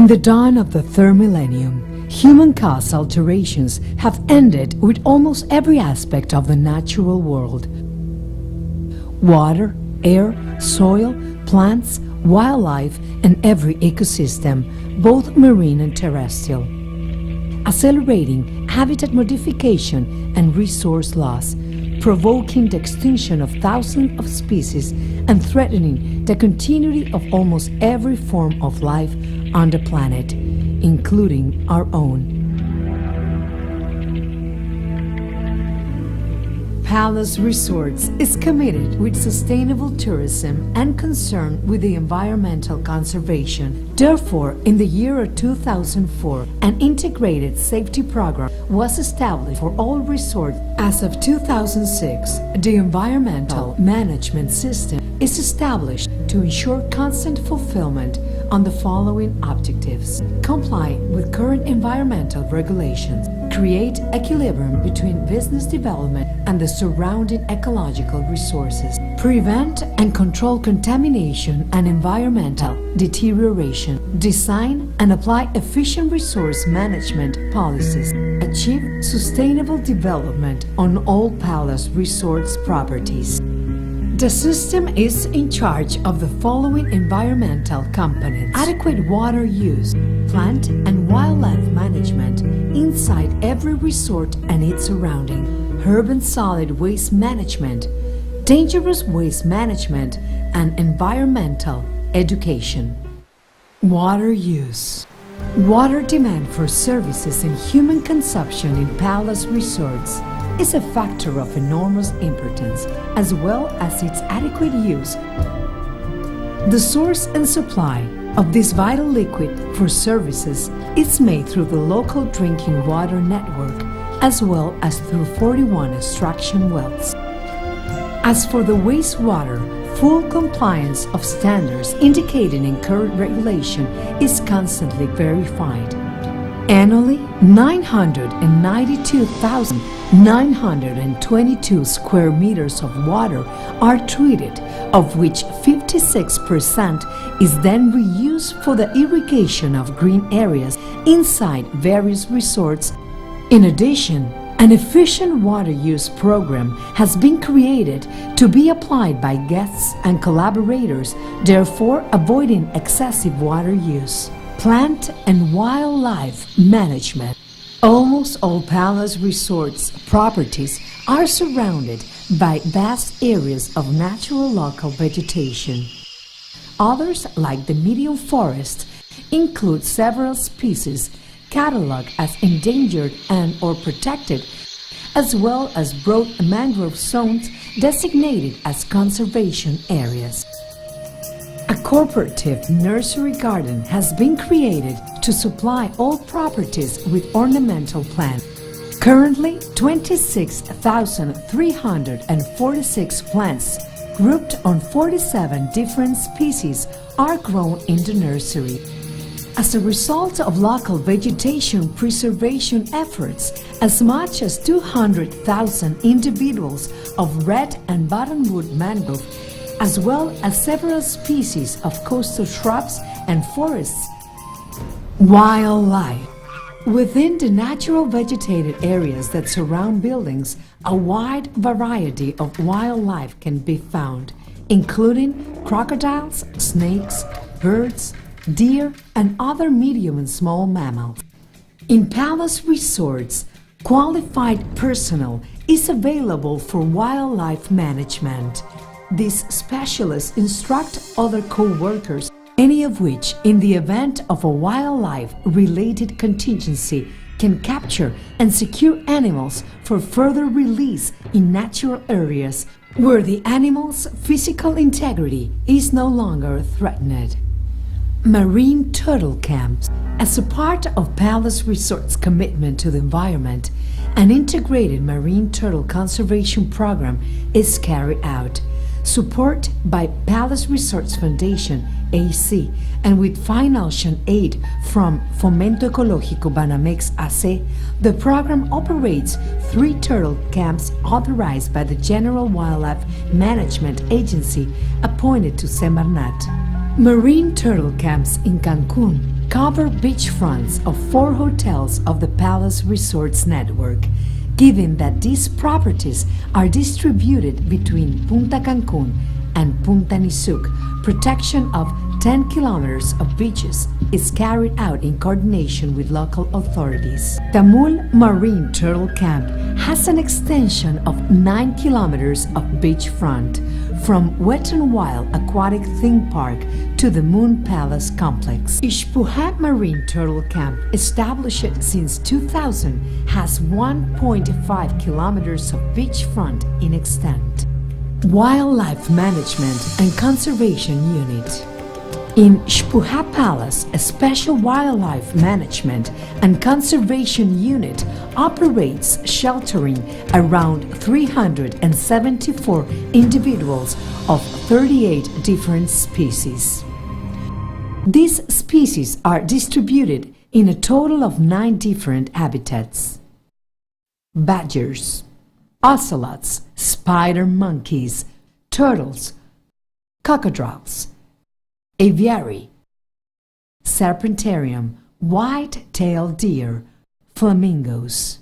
the dawn of the third millennium, human-caused alterations have ended with almost every aspect of the natural world. Water, air, soil, plants, wildlife, and every ecosystem, both marine and terrestrial. Accelerating habitat modification and resource loss, provoking the extinction of thousands of species and threatening the continuity of almost every form of life on the planet, including our own. Palace Resorts is committed with sustainable tourism and concerned with the environmental conservation. Therefore, in the year of 2004, an integrated safety program was established for all resorts. As of 2006, the environmental management system is established to ensure constant fulfillment on the following objectives: comply with current environmental regulations, create equilibrium between business development and the surrounding ecological resources, prevent and control contamination and environmental deterioration, design and apply efficient resource management policies, achieve sustainable development on all Palace Resorts properties. The system is in charge of the following environmental components: adequate water use, plant and wildlife management inside every resort and its surrounding, urban solid waste management, dangerous waste management, and environmental education. Water use. Water demand for services and human consumption in Palace Resorts is a factor of enormous importance, as well as its adequate use. The source and supply of this vital liquid for services is made through the local drinking water network, as well as through 41 extraction wells. As for the wastewater, full compliance of standards indicated in current regulation is constantly verified. Annually, 992,922 square meters of water are treated, of which 56% is then reused for the irrigation of green areas inside various resorts. In addition, an efficient water use program has been created to be applied by guests and collaborators, therefore avoiding excessive water use. Plant and wildlife management. Almost all Palace Resorts properties are surrounded by vast areas of natural local vegetation. Others, like the medium forest, include several species catalogued as endangered and/or protected, as well as broad mangrove zones designated as conservation areas. A cooperative nursery garden has been created to supply all properties with ornamental plants. Currently, 26,346 plants, grouped on 47 different species, are grown in the nursery. As a result of local vegetation preservation efforts, as much as 200,000 individuals of red and buttonwood mangrove, as well as several species of coastal shrubs and forests. Wildlife. Within the natural vegetated areas that surround buildings, a wide variety of wildlife can be found, including crocodiles, snakes, birds, deer, and other medium and small mammals. In Palace Resorts, qualified personnel is available for wildlife management. These specialists instruct other co-workers, any of which, in the event of a wildlife-related contingency, can capture and secure animals for further release in natural areas where the animal's physical integrity is no longer threatened. Marine turtle camps. As a part of Palace Resorts' commitment to the environment, an integrated marine turtle conservation program is carried out. Support by Palace Resorts Foundation, AC, and with financial aid from Fomento Ecológico Banamex AC, the program operates 3 turtle camps authorized by the General Wildlife Management Agency appointed to Semarnat. Marine turtle camps in Cancun, cover beachfronts of 4 hotels of the Palace Resorts network. Given that these properties are distributed between Punta Cancun and Punta Nizuc, protection of 10 kilometers of beaches is carried out in coordination with local authorities. Tamul Marine Turtle Camp has an extension of 9 kilometers of beachfront from Wet n Wild Aquatic Theme Park to the Moon Palace complex. Ishpuhat Marine Turtle Camp, established since 2000, has 1.5 kilometers of beachfront in extent. Wildlife Management and Conservation Unit. In Ishpuhat Palace, a special wildlife management and conservation unit operates, sheltering around 374 individuals of 38 different species. These species are distributed in a total of 9 different habitats: badgers, ocelots, spider monkeys, turtles, cocodrilos, aviary, serpentarium, white-tailed deer, flamingos.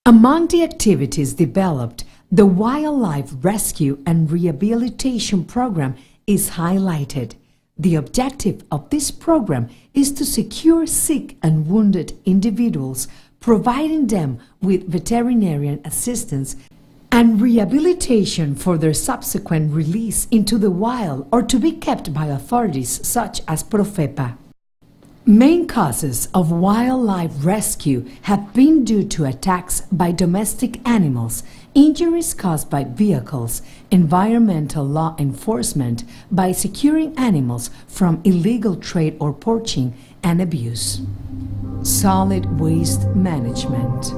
Among the activities developed, the Wildlife Rescue and Rehabilitation Program is highlighted. The objective of this program is to secure sick and wounded individuals, providing them with veterinarian assistance and rehabilitation for their subsequent release into the wild or to be kept by authorities such as Profepa. Main causes of wildlife rescue have been due to attacks by domestic animals, injuries caused by vehicles, environmental law enforcement by securing animals from illegal trade or poaching, and abuse. Solid waste management.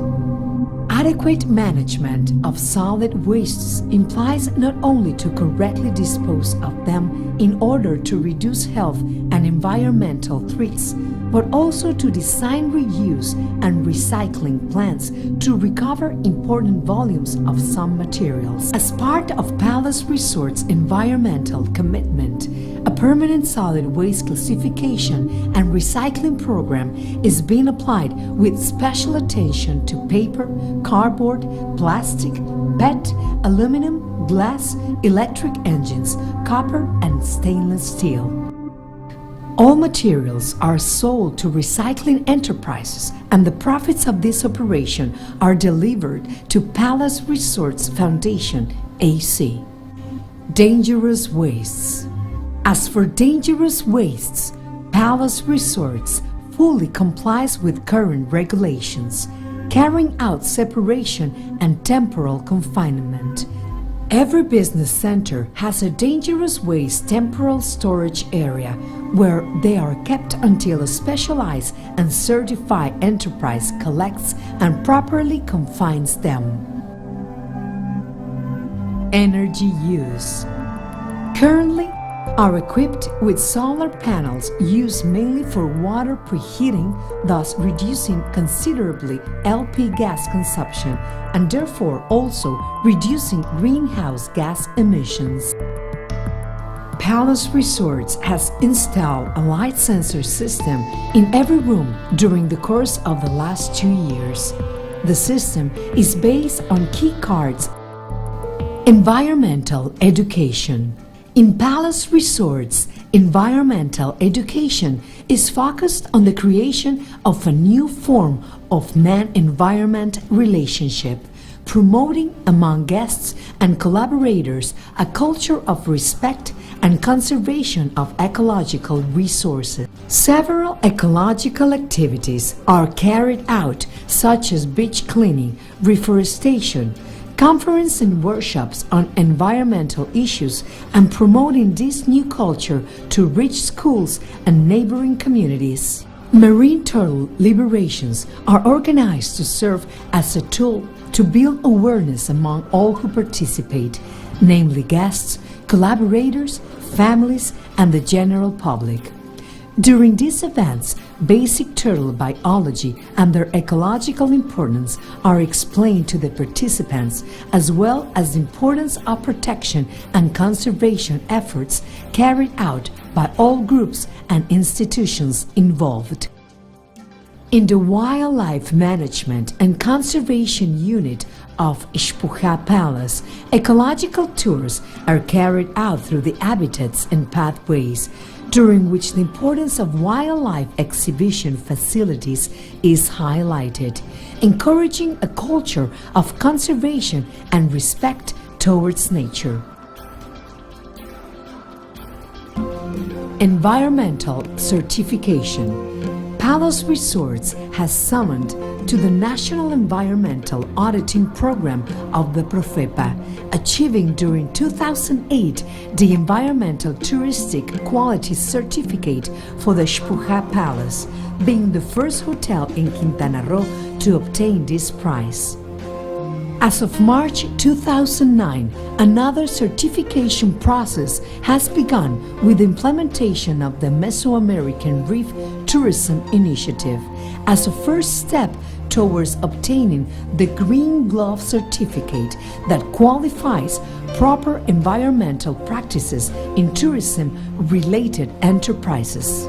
Adequate management of solid wastes implies not only to correctly dispose of them in order to reduce health and environmental threats, but also to design reuse and recycling plants to recover important volumes of some materials. As part of Palace Resorts' environmental commitment, a permanent solid waste classification and recycling program is being applied with special attention to paper, cardboard, plastic, PET, aluminum, glass, electric engines, copper, and stainless steel. All materials are sold to recycling enterprises, and the profits of this operation are delivered to Palace Resorts Foundation, AC. Dangerous wastes. As for dangerous wastes, Palace Resorts fully complies with current regulations, carrying out separation and temporal confinement. Every business center has a dangerous waste temporal storage area where they are kept until a specialized and certified enterprise collects and properly confines them. Energy use. Currently, are equipped with solar panels used mainly for water preheating, thus reducing considerably LP gas consumption and therefore also reducing greenhouse gas emissions. Palace Resorts has installed a light sensor system in every room during the course of the last 2 years. The system is based on key cards. Environmental education. In Palace Resorts, environmental education is focused on the creation of a new form of man-environment relationship, promoting among guests and collaborators a culture of respect and conservation of ecological resources. Several ecological activities are carried out, such as beach cleaning, reforestation, conferences and workshops on environmental issues, and promoting this new culture to reach schools and neighboring communities. Marine turtle liberations are organized to serve as a tool to build awareness among all who participate, namely guests, collaborators, families, and the general public. During these events, basic turtle biology and their ecological importance are explained to the participants, as well as the importance of protection and conservation efforts carried out by all groups and institutions involved. In the Wildlife Management and Conservation Unit of Xpuja Palace, ecological tours are carried out through the habitats and pathways, during which the importance of wildlife exhibition facilities is highlighted, encouraging a culture of conservation and respect towards nature. Environmental certification. Palace Resorts has summoned to the National Environmental Auditing Program of the Profepa, achieving during 2008 the Environmental Touristic Quality Certificate for the Xpuja Palace, being the first hotel in Quintana Roo to obtain this prize. As of March 2009, another certification process has begun with the implementation of the Mesoamerican Reef Tourism Initiative as a first step towards obtaining the Green Glove certificate that qualifies proper environmental practices in tourism-related enterprises.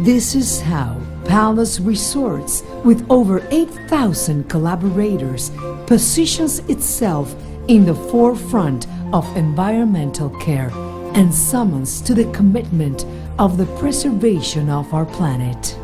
This is how Palace Resorts, with over 8,000 collaborators, positions itself in the forefront of environmental care and summons to the commitment of the preservation of our planet.